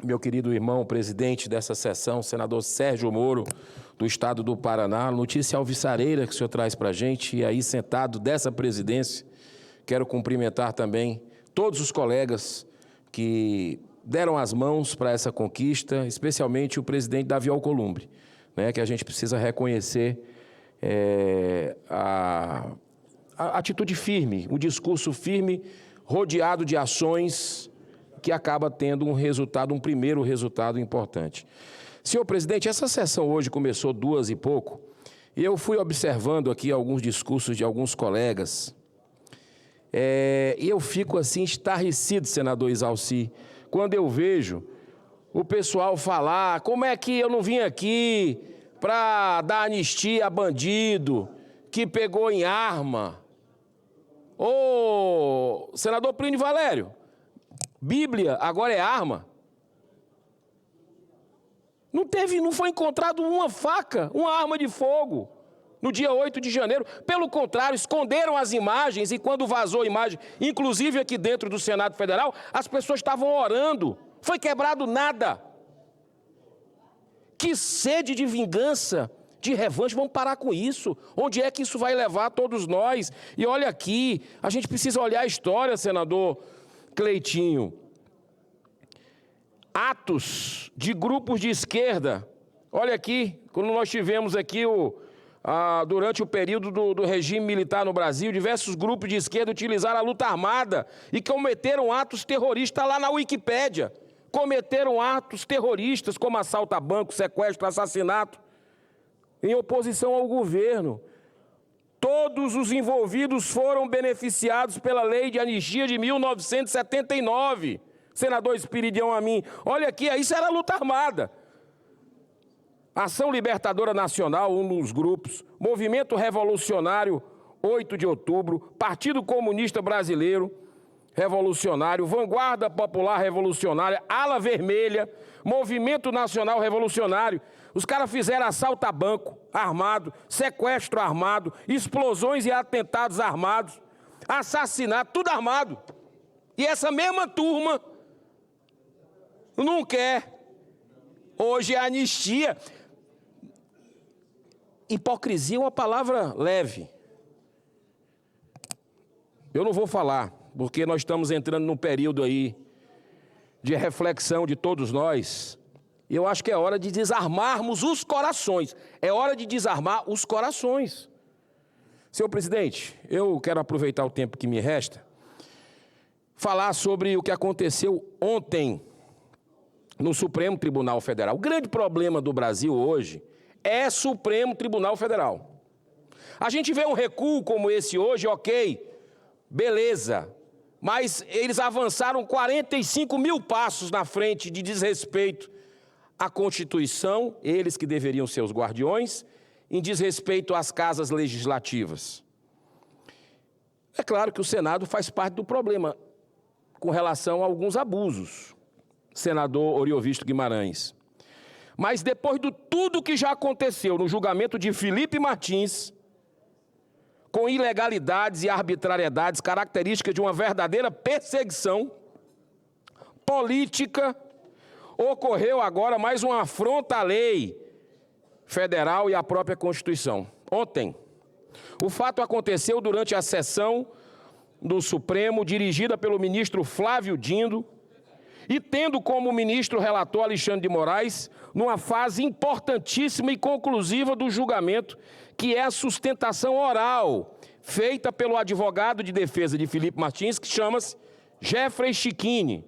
meu querido irmão, presidente dessa sessão, senador Sérgio Moro, do estado do Paraná. Notícia alvissareira que o senhor traz para a gente, e aí sentado dessa presidência, quero cumprimentar também todos os colegas que deram as mãos para essa conquista, especialmente o presidente Davi Alcolumbre, né, que a gente precisa reconhecer a atitude firme, um discurso firme, rodeado de ações que acaba tendo um resultado, um primeiro resultado importante. Senhor presidente, essa sessão hoje começou 2 e pouco, e eu fui observando aqui alguns discursos de alguns colegas, e eu fico assim estarrecido, senador Isalci, quando eu vejo o pessoal falar: como é que eu não vim aqui para dar anistia a bandido que pegou em arma? Ô, senador Plínio Valério, Bíblia agora é arma? Não foi encontrado uma faca, uma arma de fogo no dia 8 de janeiro. Pelo contrário, esconderam as imagens, e quando vazou a imagem, inclusive aqui dentro do Senado Federal, as pessoas estavam orando. Foi quebrado nada. Que sede de vingança, de revanche, vamos parar com isso. Onde é que isso vai levar todos nós? E olha aqui, a gente precisa olhar a história, senador Cleitinho. Atos de grupos de esquerda. Olha aqui, quando nós tivemos aqui durante o período do regime militar no Brasil, diversos grupos de esquerda utilizaram a luta armada e cometeram atos terroristas. Lá na Wikipédia. Cometeram atos terroristas como assalto a banco, sequestro, assassinato, em oposição ao governo. Todos os envolvidos foram beneficiados pela Lei de Anistia de 1979. Senador Espiridião Amin, olha aqui, isso era luta armada. Ação Libertadora Nacional, um dos grupos, Movimento Revolucionário, 8 de outubro, Partido Comunista Brasileiro Revolucionário, Vanguarda Popular Revolucionária, Ala Vermelha, Movimento Nacional Revolucionário. Os caras fizeram assalto a banco armado, sequestro armado, explosões e atentados armados, assassinato, tudo armado. E essa mesma turma não quer hoje a anistia. Hipocrisia é uma palavra leve. Eu não vou falar, porque nós estamos entrando num período aí de reflexão de todos nós. E eu acho que é hora de desarmarmos os corações. É hora de desarmar os corações. Senhor presidente, eu quero aproveitar o tempo que me resta, falar sobre o que aconteceu ontem no Supremo Tribunal Federal. O grande problema do Brasil hoje é Supremo Tribunal Federal. A gente vê um recuo como esse hoje, ok, beleza, mas eles avançaram 45 mil passos na frente de desrespeito à Constituição, eles que deveriam ser os guardiões, em desrespeito às casas legislativas. É claro que o Senado faz parte do problema com relação a alguns abusos, senador Oriovisto Guimarães. Mas depois de tudo que já aconteceu no julgamento de Felipe Martins, com ilegalidades e arbitrariedades, características de uma verdadeira perseguição política, ocorreu agora mais uma afronta à lei federal e à própria Constituição. Ontem, o fato aconteceu durante a sessão do Supremo, dirigida pelo ministro Flávio Dino, e tendo como ministro relator Alexandre de Moraes, numa fase importantíssima e conclusiva do julgamento, que é a sustentação oral, feita pelo advogado de defesa de Felipe Martins, que chama-se Jeffrey Chiquini.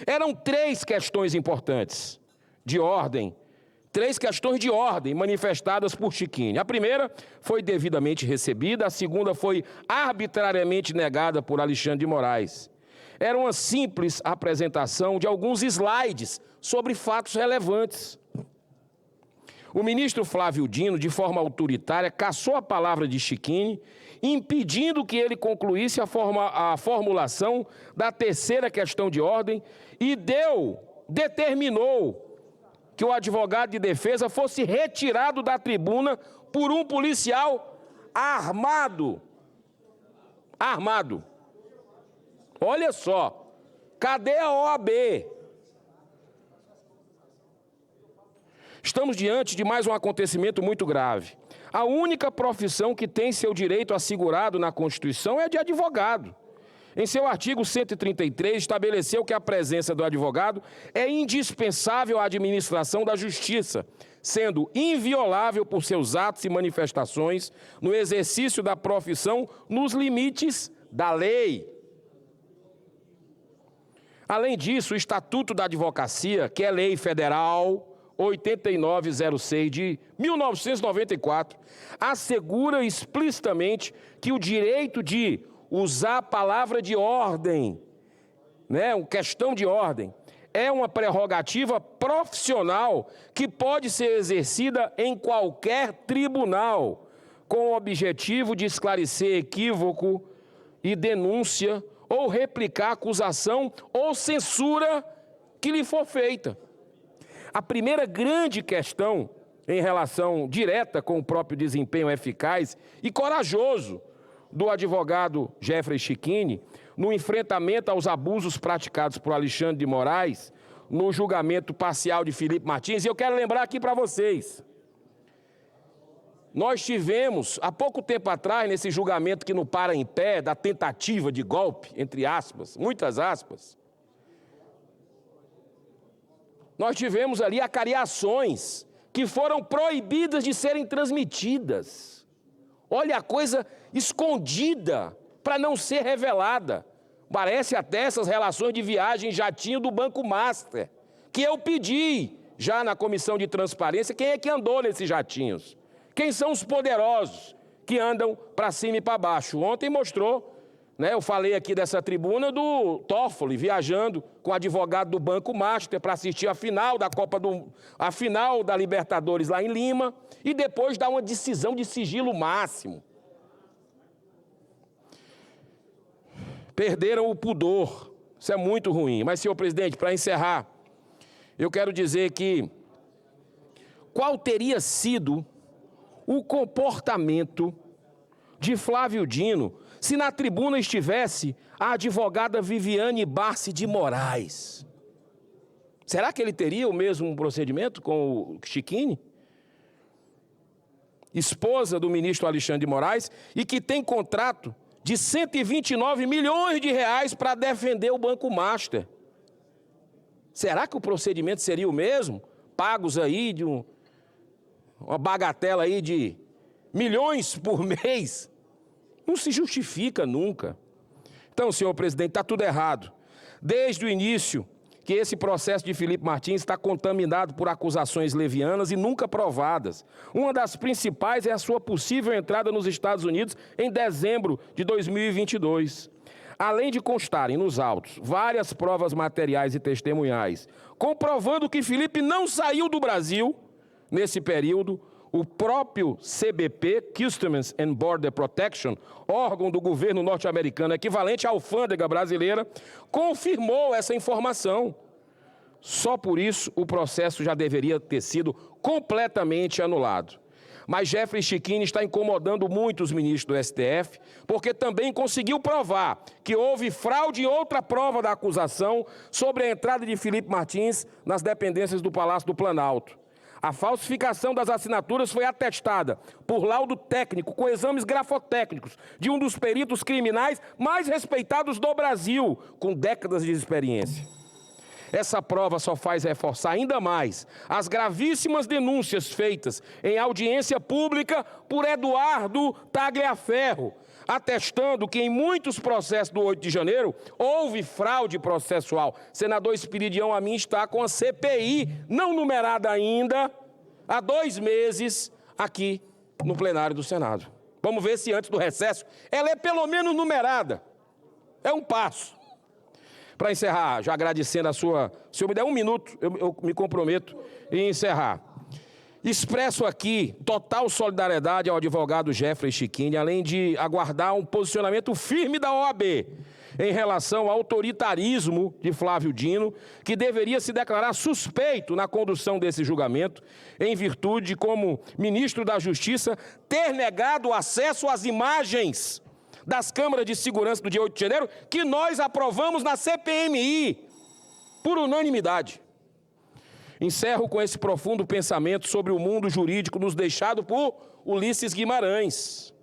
Eram 3 questões importantes de ordem, 3 questões de ordem manifestadas por Chiquini. A primeira foi devidamente recebida, a segunda foi arbitrariamente negada por Alexandre de Moraes. Era uma simples apresentação de alguns slides sobre fatos relevantes. O ministro Flávio Dino, de forma autoritária, cassou a palavra de Chiquini, impedindo que ele concluísse a formulação da terceira questão de ordem e determinou que o advogado de defesa fosse retirado da tribuna por um policial armado. Olha só, cadê a OAB? Estamos diante de mais um acontecimento muito grave. A única profissão que tem seu direito assegurado na Constituição é a de advogado. Em seu artigo 133, estabeleceu que a presença do advogado é indispensável à administração da justiça, sendo inviolável por seus atos e manifestações no exercício da profissão nos limites da lei. Além disso, o Estatuto da Advocacia, que é lei federal 8906 de 1994, assegura explicitamente que o direito de usar a palavra de ordem, uma questão de ordem, é uma prerrogativa profissional que pode ser exercida em qualquer tribunal, com o objetivo de esclarecer equívoco e denúncia ou replicar acusação ou censura que lhe for feita. A primeira grande questão em relação direta com o próprio desempenho eficaz e corajoso do advogado Jeffrey Schiquini no enfrentamento aos abusos praticados por Alexandre de Moraes no julgamento parcial de Felipe Martins. E eu quero lembrar aqui para vocês, nós tivemos, há pouco tempo atrás, nesse julgamento que não para em pé, da tentativa de golpe, entre aspas, muitas aspas, nós tivemos ali acariações que foram proibidas de serem transmitidas. Olha a coisa escondida para não ser revelada. Parece até essas relações de viagem jatinho do Banco Master, que eu pedi já na Comissão de Transparência quem é que andou nesses jatinhos. Quem são os poderosos que andam para cima e para baixo? Ontem mostrou, eu falei aqui dessa tribuna do Toffoli viajando com o advogado do Banco Master para assistir a final da a final da Libertadores lá em Lima e depois dar uma decisão de sigilo máximo. Perderam o pudor. Isso é muito ruim. Mas, senhor presidente, para encerrar, eu quero dizer que qual teria sido o comportamento de Flávio Dino se na tribuna estivesse a advogada Viviane Barsi de Moraes? Será que ele teria o mesmo procedimento com o Schiquini? Esposa do ministro Alexandre de Moraes e que tem contrato de 129 milhões de reais para defender o Banco Master. Será que o procedimento seria o mesmo? Pagos aí de uma bagatela aí de milhões por mês? Não se justifica nunca. Então, senhor presidente, está tudo errado. Desde o início que esse processo de Felipe Martins está contaminado por acusações levianas e nunca provadas. Uma das principais é a sua possível entrada nos Estados Unidos em dezembro de 2022. Além de constarem nos autos várias provas materiais e testemunhais, comprovando que Felipe não saiu do Brasil nesse período, o próprio CBP, Customs and Border Protection, órgão do governo norte-americano equivalente à alfândega brasileira, confirmou essa informação. Só por isso o processo já deveria ter sido completamente anulado. Mas Jeffrey Schiquini está incomodando muito os ministros do STF, porque também conseguiu provar que houve fraude em outra prova da acusação sobre a entrada de Felipe Martins nas dependências do Palácio do Planalto. A falsificação das assinaturas foi atestada por laudo técnico com exames grafotécnicos de um dos peritos criminais mais respeitados do Brasil, com décadas de experiência. Essa prova só faz reforçar ainda mais as gravíssimas denúncias feitas em audiência pública por Eduardo Tagliaferro, atestando que em muitos processos do 8 de janeiro houve fraude processual. Senador Espiridião Amin está com a CPI não numerada ainda há 2 meses aqui no plenário do Senado. Vamos ver se antes do recesso ela é pelo menos numerada. É um passo. Para encerrar, já agradecendo a sua... Se o senhor me der 1 minuto, eu me comprometo em encerrar. Expresso aqui total solidariedade ao advogado Jeffrey Schiquini, além de aguardar um posicionamento firme da OAB em relação ao autoritarismo de Flávio Dino, que deveria se declarar suspeito na condução desse julgamento, em virtude de, como ministro da Justiça, ter negado o acesso às imagens das câmaras de segurança do dia 8 de janeiro, que nós aprovamos na CPMI, por unanimidade. Encerro com esse profundo pensamento sobre o mundo jurídico nos deixado por Ulisses Guimarães.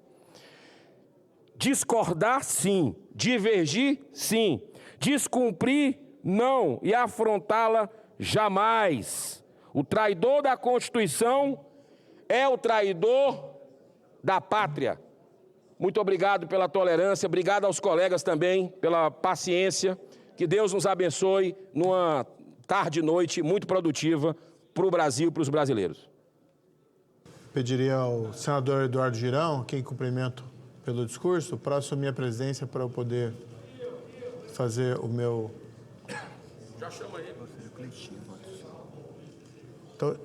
Discordar, sim. Divergir, sim. Descumprir, não. E afrontá-la, jamais. O traidor da Constituição é o traidor da pátria. Muito obrigado pela tolerância, obrigado aos colegas também pela paciência. Que Deus nos abençoe numa tarde e noite muito produtiva para o Brasil e para os brasileiros. Pediria ao senador Eduardo Girão, quem cumprimento pelo discurso, para assumir a presidência para eu poder fazer o meu... Já chama ele. Então,